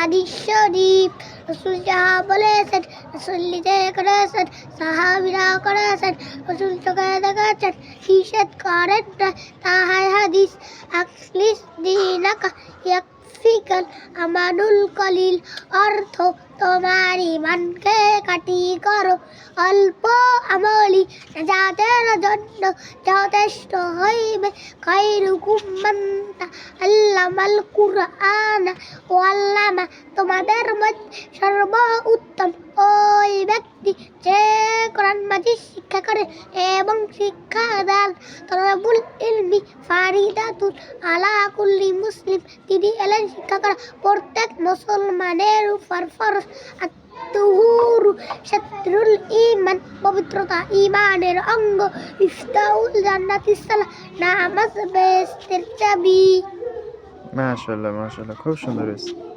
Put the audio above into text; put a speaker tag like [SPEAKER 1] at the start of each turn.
[SPEAKER 1] হাদিস শরীফ। রাসূল যাহা বলেছেন রাসূল নিজে করেছেন, সাহাবীরা করেছেন, রাসূল চোখে দেখেছেন, নিষেধ করেন না, তাহাই হাদিস। আখলিস দীনাকা ইয়াকফিকাল আমানুল কলিল। অর্থ, তোমার ঈমানকে খাঁটি করো, অল্প আমলই নাজাতের জন্য যথেষ্ট হইবে। খায়রুকুম মান তাআল্লামাল কুরআন ওয়া আল্লামা। তোমাদের মধ্যে সর্বোত্তম ওই ব্যক্তি যে কোরআন মাজিদ শিক্ষা করে এবং শিক্ষা দেন। তলাবুল ইলমি ফারিদাতুন আলা কুল্লি মুসলিম। তিনি এলেন শিক্ষা করা প্রত্যেক মুসলমানের উপর ফরজ। আত-তুহুরু শাতরুল ঈমান। পবিত্রতা ঈমানের অঙ্গ। ইফতাউল জান্নাতিস সালাহ। নামাজ বেহেশতের চাবি।
[SPEAKER 2] মাশাআল্লাহ, মাশাআল্লাহ, খুব সুন্দর হয়েছে।